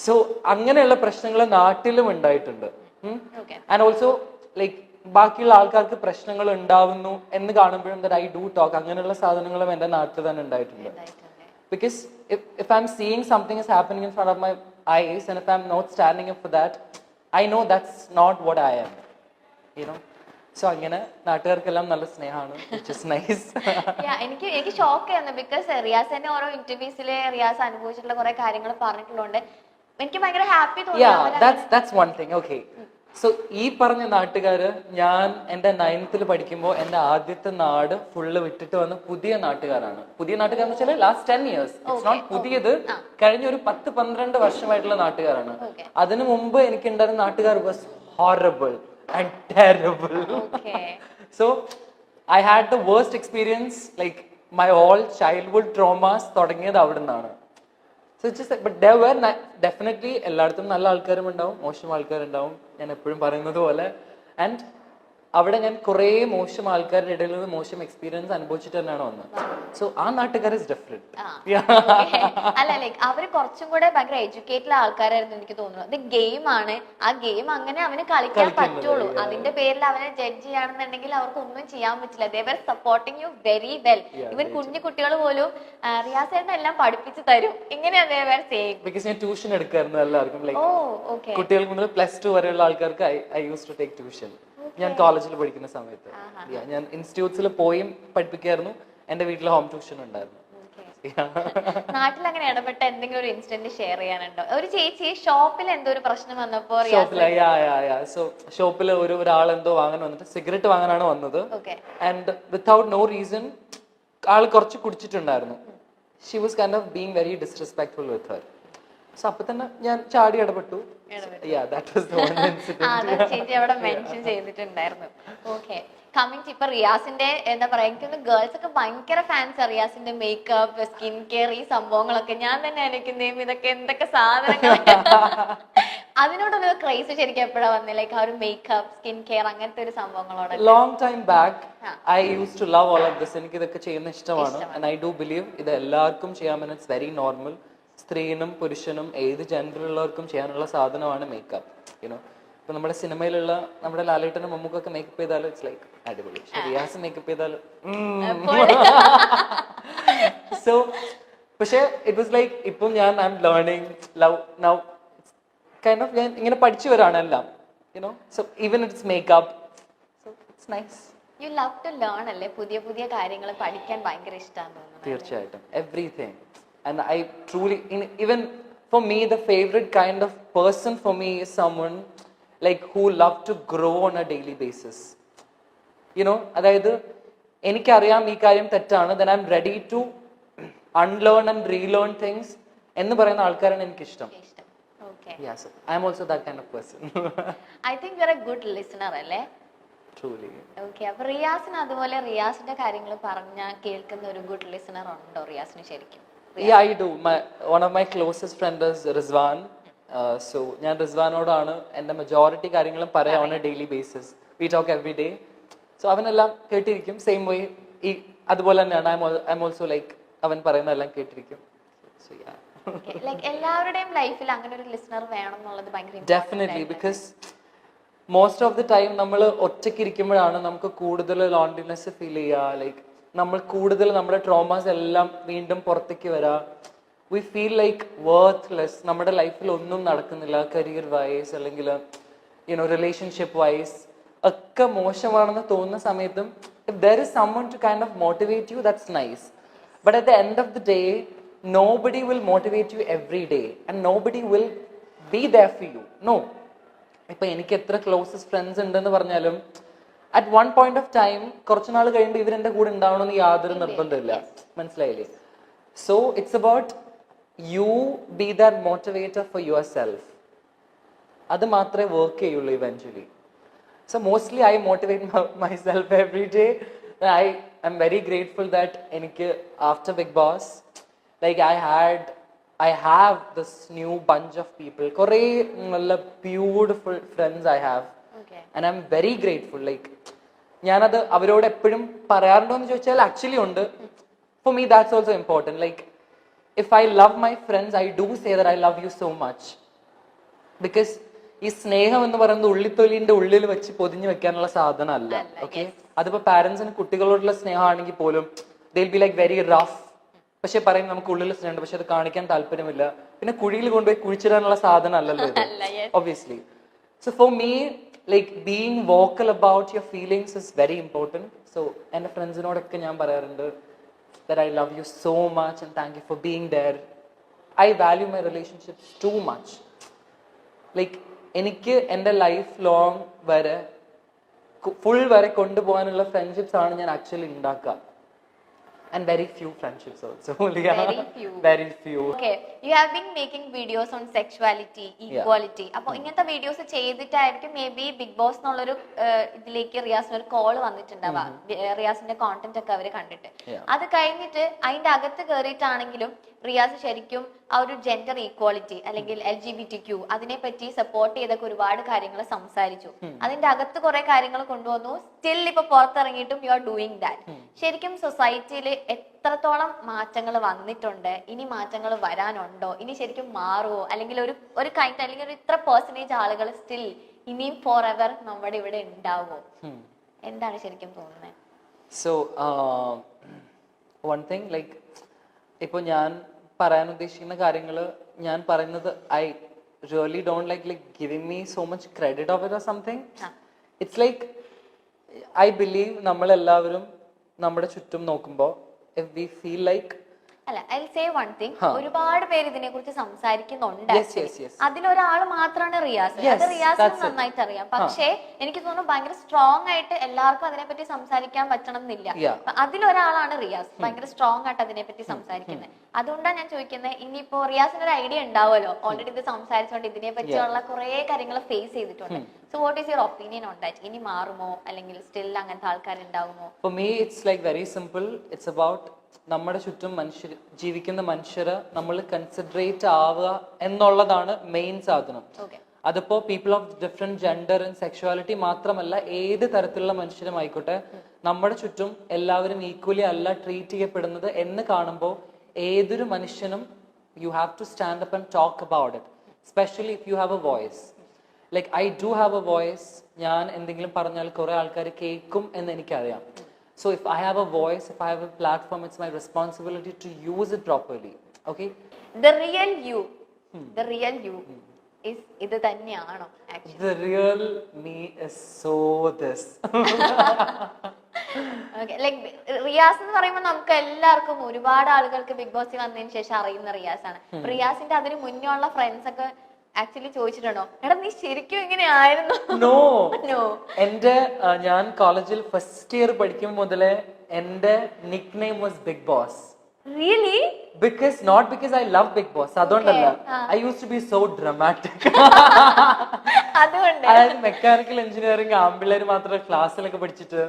So അങ്ങനെയുള്ള പ്രശ്നങ്ങൾ നാട്ടിലും ഉണ്ടായിട്ടുണ്ട്. ആൻഡ് ഓൾസോ ലൈക്ക് ബാക്കിയുള്ള ആൾക്കാർക്ക് പ്രശ്നങ്ങൾ ഉണ്ടാവുന്നു എന്ന് കാണുമ്പോഴും ഐ ഡു ടോക്ക്, അങ്ങനെയുള്ള സാധനങ്ങളും എന്റെ നാട്ടിൽ തന്നെ ഉണ്ടായിട്ടുണ്ട്. Because if I'm seeing something is happening in front of my eyes and if I'm not standing up for that, I know that's not what I am, you know. So അങ്ങനെ നാട്ടുകാർക്കെല്ലാം നല്ല സ്നേഹമാണ്, which is nice. എനിക്ക് shock ആയിരുന്നു because Riyas തന്നെ ഓരോ ഇന്റർവ്യൂസിൽ റിയാസ് അനുഭവിച്ചിട്ടുള്ള കുറെ കാര്യങ്ങൾ പറഞ്ഞിട്ടുള്ളതുകൊണ്ട് എനിക്ക് ഭയങ്കര ഹാപ്പി തോന്നി. That's one thing. Okay. So ഈ പറഞ്ഞ നാട്ടുകാര്, ഞാൻ എന്റെ 9th പഠിക്കുമ്പോൾ എന്റെ ആദ്യത്തെ നാട് ഫുള്ള് വിട്ടിട്ട് വന്ന പുതിയ നാട്ടുകാരാണ്. പുതിയ നാട്ടുകാരെന്ന് വെച്ചാൽ ലാസ്റ്റ് 10 years, ഇറ്റ്സ് നോട്ട് പുതിയത്, കഴിഞ്ഞ ഒരു 10-12 വർഷമായിട്ടുള്ള നാട്ടുകാരാണ്. അതിനു മുമ്പ് എനിക്കുണ്ടായിരുന്ന നാട്ടുകാർ was horrible and terrible. So I had the worst experience, like my all childhood traumas തുടങ്ങിയത് അവിടെ നിന്നാണ്. So it's just, but there were definitely എല്ലായിടത്തും നല്ല ആൾക്കാരും ഉണ്ടാവും, മോശം ആൾക്കാരുണ്ടാവും, ഞാൻ എപ്പോഴും പറയുന്നത് പോലെ. ആൻഡ് അവിടെ ഞാൻ കുറേ മോശം ആൾക്കാരുടെ ഇടയിൽ നിന്ന് മോശം എക്സ്പീരിയൻസ് അനുഭവിച്ചിട്ട് തന്നെയാണ് വന്നത്. സോ ആ നാട്ടുകാർ ഇസ് ഡിഫറെന്റ്. അല്ല ലൈക്ക് അവര് കുറച്ചും കൂടെ ഭയങ്കര എഡ്യൂക്കേറ്റഡ് ആൾക്കാരായിരുന്നു എനിക്ക് തോന്നുന്നു. ഇത് ഗെയിം ആണ്, ആ ഗെയിം അങ്ങനെ അവന് കളിക്കാൻ പറ്റുള്ളൂ. അതിന്റെ പേരിൽ അവനെ ജഡ്ജ് ചെയ്യാണെന്നുണ്ടെങ്കിൽ അവർക്ക് ഒന്നും ചെയ്യാൻ പറ്റില്ല. ദേ വർ സപ്പോർട്ടിങ് യു വെരി വെൽ. ഇവൻ കുഞ്ഞു കുട്ടികൾ പോലും റിയാസ് ചേട്ടൻ എല്ലാം പഠിപ്പിച്ചു തരും, ഇങ്ങനെയാ ദേ വർ സേയിങ്. ബിക്കോസ് ഞാൻ ട്യൂഷൻ എടുക്കായിരുന്നു എല്ലാവർക്കും, ലൈക്ക് കുട്ടികൾക്ക് മുതൽ +2 വരെയുള്ള ആൾക്കാർക്ക് I use to take tuition. ഞാൻ കോളേജിൽ പഠിക്കുന്ന സമയത്ത് ഞാൻ ഇൻസ്റ്റിറ്റ്യൂട്ട്സിൽ പോയി പഠിപ്പിക്കായിരുന്നു, എന്റെ വീട്ടിൽ ഹോം ട്യൂഷൻ ഉണ്ടായിരുന്നു. നാട്ടിൽ അങ്ങനെ ഇടപെട്ട എന്തെങ്കിലും ഒരു ഇൻസിഡന്റ് ഷെയർ ചെയ്യാനുണ്ടോ? ഒരു ചേച്ചി ഷോപ്പിൽ എന്തോ ഒരു പ്രശ്നം വന്നപ്പോ ഷോപ്പിൽ ഒരാൾ എന്തോ വാങ്ങാൻ വന്നിട്ട് സിഗരറ്റ് വാങ്ങാനാണ് വന്നത്. ആൻഡ് വിത്തൗട്ട് നോ റീസൺ ആൾ കുറച്ച് കുടിച്ചിട്ടുണ്ടായിരുന്നു. She was kind of being very disrespectful with her. So അപ്പൊ തന്നെ ഞാൻ ചാടി ഇടപെട്ടു. ചേച്ചി അവിടെ മെൻഷൻ ചെയ്തിട്ടുണ്ടായിരുന്നു. ഓക്കെ, കമ്മിങ് ടു ഇപ്പൊ റിയാസിന്റെ എന്താ പറയാ, എനിക്കൊന്ന് ഗേൾസ് ഒക്കെ ഭയങ്കര ഫാൻസ് റിയാസിന്റെ മേക്കപ്പ്, സ്കിൻ കെയർ, ഈ സംഭവങ്ങളൊക്കെ. ഞാൻ തന്നെ എനിക്കുന്നേം ഇതൊക്കെ എന്തൊക്കെ സാധനങ്ങൾ. അതിനോടൊരു ക്രൈസ് ശരിക്കും എപ്പോഴാ വന്നേ? ലൈക്ക് ആ ഒരു മേക്കപ്പ്, സ്കിൻ കെയർ, അങ്ങനത്തെ ഒരു സംഭവങ്ങളോട് long time back I use to love all of this. എനിക്ക് ഇതൊക്കെ ചെയ്യുന്ന ഇഷ്ടമാണ്. ആൻഡ് ഐ ഡു ബിലീവ് ഇത് എല്ലാവർക്കും ചെയ്യാൻ, ഇറ്റ്സ് വെരി നോർമൽ. സ്ത്രീനും പുരുഷനും ഏത് ജെൻഡറിലുള്ളവർക്കും ചെയ്യാനുള്ള സാധനമാണ് മേക്കപ്പ്. യുനോ, ഇപ്പൊ നമ്മുടെ സിനിമയിലുള്ള നമ്മുടെ ലാലേട്ടനും മമ്മൂക്കൊക്കെ മേക്കപ്പ് ചെയ്താലും ഇറ്റ്സ് ലൈക്ക് അടിപൊളി. റിയാസ് മേക്കപ്പ് ചെയ്താലും സോ പക്ഷെ ഇറ്റ് വാസ് ലൈക്ക് ഇപ്പം I am learning love now kind of. ഞാൻ ഇങ്ങനെ പഠിച്ചു വരാണ് എല്ലാം, you know. So even it's makeup, so it's nice. You love to learn അല്ലേ? പുതിയ പുതിയ കാര്യങ്ങൾ പഠിക്കാൻ ഭയങ്കര ഇഷ്ടമാണ് തോന്നുന്നു. തീർച്ചയായിട്ടും, everything. And I truly, even for me, the favorite kind of person for me is someone like who love to grow on a daily basis. You know, അതായത് എനിക്കറിയാം ഈ കാര്യം തെറ്റാണ്, then I'm ready to unlearn and relearn things എന്ന് പറയുന്ന ആൾക്കാരാണ് എനിക്കിഷ്ടം. Yes, I'm also that kind of person. I think you're a good listener അല്ലേ? Truly. Okay, അപ്പോൾ റിയാസിന് അതുപോലെ റിയാസിന്റെ കാര്യങ്ങൾ പറഞ്ഞാൽ കേൾക്കുന്ന ഒരു ഗുഡ് ലിസണർ ഉണ്ടോ റിയാസിന് ശരിക്കും? Yeah, I do. One of my closest friends is Rizwan. So ഞാൻ റിസ്വാനോടാണ് എൻ്റെ മെജോറിറ്റി കാര്യങ്ങളും പറയാം on a daily basis. We talk every day. So അവനെല്ലാം കേട്ടിരിക്കും. സെയിം വേ ഈ അതുപോലെ തന്നെയാണ്. I'm also like അവൻ പറയുന്നതെല്ലാം കേട്ടിരിക്കും. So yeah. Like എല്ലാവരുടെയും ലൈഫിൽ അങ്ങനെ ഒരു ലിസണർ വേണം എന്നുള്ളത് ഭയങ്കര Definitely, because most of the time നമ്മൾ ഒറ്റയ്ക്ക് ഇരിക്കുമ്പോഴാണ് നമുക്ക് കൂടുതൽ ലോൺലിനെസ് ഫീൽ ചെയ്യുക. ലൈക്ക് നമ്മൾ കൂടുതൽ നമ്മുടെ ട്രോമാസ് എല്ലാം വീണ്ടും പുറത്തേക്ക് വരാം. We feel like worthless. നമ്മുടെ ലൈഫിൽ ഒന്നും നടക്കുന്നില്ല, കരിയർ വൈസ് അല്ലെങ്കിൽ യുനോ റിലേഷൻഷിപ്പ് വൈസ് ഒക്കെ മോശമാണെന്ന് തോന്നുന്ന സമയത്തും if there is someone to kind of motivate you, that's nice. But at the end of the day, nobody will motivate you every day and nobody will be there for you. No. ഇപ്പൊ എനിക്ക് എത്ര closest friends ഉണ്ടെന്ന് പറഞ്ഞാലും at one point of time കുറച്ച് നാൾ കഴിയുമ്പോൾ ഇവരെന്റെ കൂടെ ഉണ്ടാവണമെന്ന് യാതൊരു നിർബന്ധമില്ല. മനസ്സിലായില്ലേ? So it's about you be that motivator for yourself. അത് മാത്രമേ വർക്ക് ചെയ്യുള്ളൂ eventually. So mostly I motivate myself every day. I am very grateful that എനിക്ക് after Bigg Boss like I have this new bunch of people. Kore beautiful friends I have. Okay. And I'm very grateful. Like, ഞാനത് അവരോട് എപ്പോഴും പറയാറുണ്ടോ എന്ന് ചോദിച്ചാൽ actually ഉണ്ട്. For me that's also important. Like, if I love my friends, I do say that I love you so much. Because ഈ സ്നേഹം എന്ന് പറയുന്നത് ഉള്ളിത്തൊലിന്റെ ഉള്ളിൽ വെച്ച് പൊതിഞ്ഞു വെക്കാനുള്ള സാധനം അല്ല. ഓക്കെ, അതിപ്പോ പാരന്റ്സിന് കുട്ടികളോടുള്ള സ്നേഹമാണെങ്കിൽ പോലും they will be like very rough. പക്ഷെ പറയും നമുക്ക് ഉള്ളിൽ സ്നേഹമുണ്ട്, പക്ഷെ അത് കാണിക്കാൻ താല്പര്യമില്ല. പിന്നെ കുഴിയിൽ കൊണ്ടുപോയി കുഴിച്ചിടാനുള്ള സാധനം അല്ലല്ലോ ഇത്, obviously. So for me like being vocal about your feelings is very important. So എൻ്റെ ഫ്രണ്ട്സിനോടൊക്കെ ഞാൻ പറയാറുണ്ട് that I love you so much and thank you for being there. I value my relationships too much. Like എനിക്ക് എൻ്റെ life long വരെ full വരെ കൊണ്ടുപോകാനുള്ള friendships ആണ് ഞാൻ ആക്ച്വലി ഉണ്ടാക്കുക. And very few friendships also. Very few. Okay, you have been making videos on sexuality, equality. അപ്പോൾ ഇങ്ങനത്തെ വീഡിയോസ് ചെയ്തിട്ടായിരിക്കും മേ ബി ബിഗ് ബോസ് എന്നുള്ളൊരു ഇതിലേക്ക് റിയാസിന് ഒരു കോൾ വന്നിട്ടുണ്ടാവുക. റിയാസിന്റെ കോണ്ടന്റ് ഒക്കെ അവര് കണ്ടിട്ട് അത് കഴിഞ്ഞിട്ട് അതിന്റെ അകത്ത് കയറിയിട്ടാണെങ്കിലും റിയാസ് ശരിക്കും ആ ഒരു ജെൻഡർ ഈക്വാളിറ്റി അല്ലെങ്കിൽ LGBTQ അതിനെ പറ്റി സപ്പോർട്ട് ചെയ്തൊക്കെ ഒരുപാട് കാര്യങ്ങൾ സംസാരിച്ചു. അതിന്റെ അകത്ത് കുറെ കാര്യങ്ങൾ കൊണ്ടുവന്നു. സ്റ്റിൽ ഇപ്പൊ പുറത്തിറങ്ങിയിട്ടും യു ആർ ഡൂയിങ് ദാറ്റ്. ശരിക്കും സൊസൈറ്റിയിൽ എത്രത്തോളം മാറ്റങ്ങൾ വന്നിട്ടുണ്ട്, ഇനി മാറ്റങ്ങൾ വരാനുണ്ടോ, ഇനി ശരിക്കും മാറുമോ, അല്ലെങ്കിൽ ഒരു കൈൻഡ് അല്ലെങ്കിൽ ഒരു ഇത്ര പെർസെന്റേജ് ആളുകൾ സ്റ്റിൽ ഇനിയും ഫോർ എവർ നമ്മുടെ ഇവിടെ ഉണ്ടാവോ? എന്താണ് ശരിക്കും തോന്നുന്നത്? സോ വൺ തിങ് ലൈക്ക് ഇപ്പൊ ഞാൻ പറയാൻ ഉദ്ദേശിക്കുന്ന കാര്യങ്ങൾ ഞാൻ പറയുന്നത് I really don't like giving me so much credit of it or something. It's like I believe നമ്മളെല്ലാവരും നമ്മുടെ ചുറ്റും നോക്കുമ്പോൾ ഇഫ് വി ഫീൽ ലൈക്ക് അല്ല ഐ സേ വൺ തിങ്, ഒരുപാട് പേര് ഇതിനെ കുറിച്ച് സംസാരിക്കുന്നുണ്ട്. അതിലൊരാൾ മാത്രമാണ് റിയാസ്. അത് റിയാസിന് നന്നായിട്ട് അറിയാം. പക്ഷേ എനിക്ക് തോന്നുന്നു ഭയങ്കര സ്ട്രോങ് ആയിട്ട് എല്ലാവർക്കും അതിനെപ്പറ്റി സംസാരിക്കാൻ പറ്റണം എന്നില്ല. അതിലൊരാളാണ് റിയാസ്, ഭയങ്കര സ്ട്രോങ് ആയിട്ട് അതിനെപ്പറ്റി സംസാരിക്കുന്നത്. അതുകൊണ്ടാണ് ഞാൻ ചോദിക്കുന്നത്, ഇനിയിപ്പോ റിയാസിന് ഒരു ഐഡിയ ഉണ്ടാവുമല്ലോ, ഓൾറെഡി ഇത് സംസാരിച്ചുകൊണ്ട് ഇതിനെ പറ്റിയുള്ള കുറെ കാര്യങ്ങൾ ഫേസ് ചെയ്തിട്ടുണ്ട്. So what is your opinion on that? ഇനി മാറുമോ അല്ലെങ്കിൽ സ്റ്റിൽ അങ്ങനത്തെ ആൾക്കാർ ഉണ്ടാവുമോ? For me it's like very simple. It's about നമ്മുടെ ചുറ്റും ജീവിക്കുന്ന മനുഷ്യരെ നമ്മൾ കൺസിഡറേറ്റ് ആവുക എന്നുള്ളതാണ് മെയിൻ സാധനം. അതിപ്പോ people of different gender and sexuality മാത്രമല്ല, ഏത് തരത്തിലുള്ള മനുഷ്യരും ആയിക്കോട്ടെ, നമ്മുടെ ചുറ്റും എല്ലാവരും ഈക്വലി അല്ല ട്രീറ്റ് ചെയ്യപ്പെടുന്നത് എന്ന് കാണുമ്പോൾ ഏതൊരു മനുഷ്യനും you have to stand up and talk about it, specially if you have a voice. Like I do have a voice. ഞാൻ എന്തെങ്കിലും പറഞ്ഞാൽ കുറെ ആൾക്കാർ കേൾക്കും എന്ന് എനിക്കറിയാം. So if I have a voice, if I have a platform, it's my responsibility to use it properly. Okay? The real you is ഇത് തന്നെയാണോ actually? The real me is so this. Okay, like Riyas എന്ന് പറയുമ്പോൾ നമുക്ക് എല്ലാവർക്കും ഒരുപാട് ആളുകൾക്ക് big ബോസിൽ വന്നതിന് ശേഷം അറിയുന്ന റിയാസ് ആണ്. റിയാസിന്റെ അതിന് മുന്നേ ഉള്ള ഫ്രണ്ട്സ് ഒക്കെ ആക്ച്വലി ചോദിച്ചിട്ടുണ്ടോ, എടാ നീ ശരിക്കും ഇങ്ങനെ ആയിരുന്നു? നോ. എന്റെ ഞാൻ കോളേജിൽ ഫസ്റ്റ് ഇയർ പഠിക്കും മുതലേ എന്റെ nickname was big boss. Really? Not because I love Big Boss. അതുകൊണ്ടല്ല. I used to be so dramatic. അതുകൊണ്ട് അതായത് മെക്കാനിക്കൽ എഞ്ചിനീയറിംഗ് ആമ്പിള്ളേര് മാത്രം ക്ലാസ്സിലൊക്കെ പഠിച്ചിട്ട്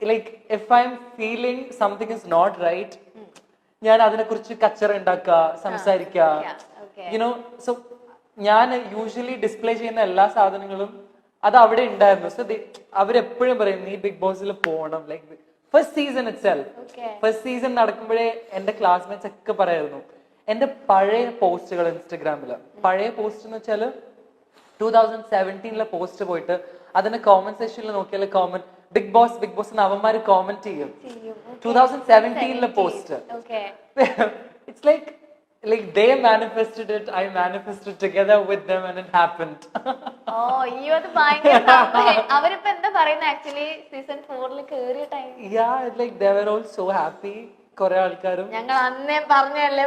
like if I am feeling something is not right, ഞാൻ അതിനെ കുറിച്ച് കച്ചറ ഉണ്ടാക്കുക, സംസാരിക്കുക. യുനോ, സോ ഞാൻ യൂഷ്വലി ഡിസ്പ്ലേ ചെയ്യുന്ന എല്ലാ സാധനങ്ങളും അത് അവിടെ ഉണ്ടായിരുന്നു. സോ അവരെപ്പോഴും പറയും നീ ബിഗ് ബോസിൽ പോകണം. Like first season first season നടക്കുമ്പോഴേ എന്റെ ക്ലാസ്മേറ്റ്സ് ഒക്കെ പറയായിരുന്നു. എന്റെ പഴയ പോസ്റ്റുകൾ ഇൻസ്റ്റഗ്രാമില്, പഴയ പോസ്റ്റ് എന്ന് വെച്ചാല് 2017 പോസ്റ്റ് പോയിട്ട് അതിന്റെ കോമന്റ് സെക്ഷനിൽ നോക്കിയാൽ കോമന്റ് ബിഗ് ബോസ് എന്ന് അവന്മാര് കോമന്റ് ചെയ്യും. 2017 post. It's like they manifested it, I manifested together with them and it happened. അവരിപ്പോ എന്താ പറയുന്നത് ആക്ച്വലി സീസൺ 4 കേറിയ time? Yeah, like they were all so happy. കുറെ ആൾക്കാരും ഞങ്ങൾ അന്നേ പറഞ്ഞല്ലേ.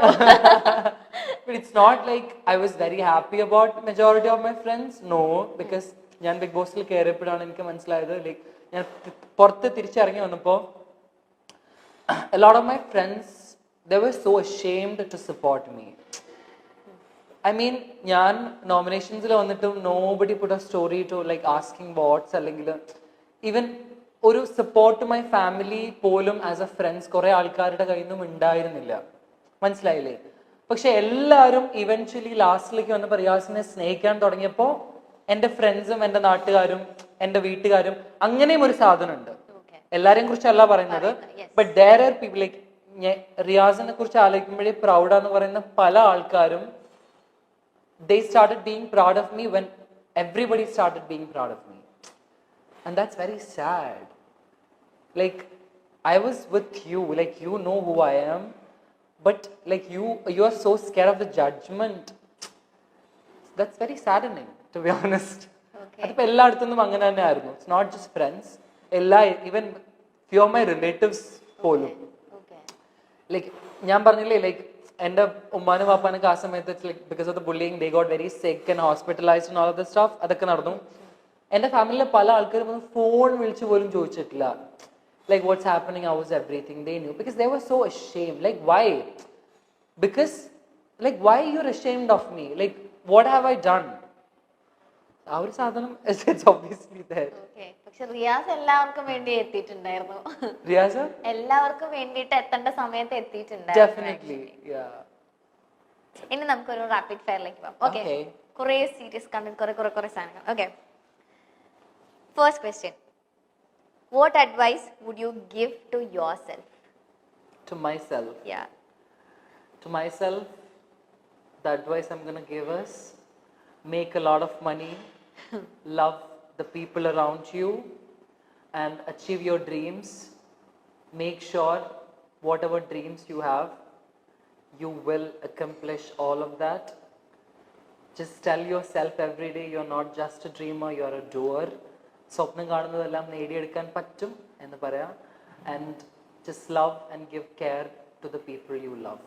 But it's not like I was very happy about majority of my friends. No, because ഞാൻ ബിഗ് ബോസിൽ കയറിയപ്പോഴാണ് എനിക്ക് മനസ്സിലായത്, ലൈക്ക് ഞാൻ പുറത്ത് തിരിച്ചിറങ്ങി വന്നപ്പോ a lot of my friends, they were so ashamed to support me. I mean, ഞാൻ നോമിനേഷൻസിൽ വന്നിട്ടും nobody put a story to like asking what's അല്ലെങ്കിൽ ഈവൻ ഒരു സപ്പോർട്ട് മൈ ഫാമിലി പോലും ആസ് എ ഫ്രണ്ട്സ് കുറെ ആൾക്കാരുടെ കയ്യിൽ നിന്നും ഉണ്ടായിരുന്നില്ല. മനസ്സിലായില്ലേ? പക്ഷെ എല്ലാവരും ഇവൻച്വലി ലാസ്റ്റിലേക്ക് വന്നപ്പോൾ റിയാസിനെ സ്നേഹിക്കാൻ തുടങ്ങിയപ്പോൾ എന്റെ ഫ്രണ്ട്സും എന്റെ നാട്ടുകാരും എന്റെ വീട്ടുകാരും അങ്ങനെയും ഒരു സാധനം ഉണ്ട്. എല്ലാരെയും കുറിച്ചല്ല പറയുന്നത്, but there are people like റിയാസിനെ കുറിച്ച് ആലോചിക്കുമ്പോഴേ പ്രൗഡാന്ന് പറയുന്ന പല ആൾക്കാരും they started being proud of me when everybody started being proud of me. And that's very sad. Like, I was with you, like, you know who I am, but like, you are so scared of the judgment. That's very saddening, to be honest. Okay. അതിപ്പോ എല്ലായിടത്തുനിന്നും അങ്ങനെ തന്നെ ആയിരുന്നു. It's not just friends, എല്ലാ even few of my relatives പോലും. Okay. Like ഞാൻ പറഞ്ഞില്ലേ, like എൻ്റെ ഉമ്മാനും പാപ്പാനൊക്കെ ആ സമയത്ത് like because of the bullying they got very സിക്ക് and hospitalised and all of the staff, അതൊക്കെ നടന്നു. എൻ്റെ ഫാമിലിയിലെ പല ആൾക്കാരും ഒന്ന് ഫോൺ വിളിച്ച് പോലും ചോദിച്ചിട്ടില്ല. Like what's happening, how was everything, they knew because they were so ashamed. Like why? Because like why you're ashamed of me? Like what have I done? Our sadhanam it's obviously there. Okay. പക്ഷെ റിയാസ് എല്ലാവർക്കും വേണ്ടി എത്തിയിട്ടുണ്ടായിരുന്നു. Riyaza? എല്ലാവർക്കും വേണ്ടിയിട്ട് എത്തേണ്ട സമയത്ത് എത്തിയിട്ടുണ്ടായിരുന്നു. Definitely. Yeah. ഇനി നമുക്കൊരു റാപ്പിഡ് ഫയറിലേക്ക് പോകാം. ഓക്കെ. Okay. കുറേ സീരീസ് കണ്ടന്റ് കുറേ സാധനങ്ങൾ. Okay. First question. What advice would you give to yourself? To myself. Yeah. To myself, the advice I'm going to give is make a lot of money, love the people around you, and achieve your dreams. Make sure whatever dreams you have, you will accomplish all of that. Just tell yourself every day you're not just a dreamer, you're a doer. സ്വപ്നം കാണുന്നതെല്ലാം നേടിയെടുക്കാൻ പറ്റും എന്ന് പറയാം. And just love and give care to the people you love.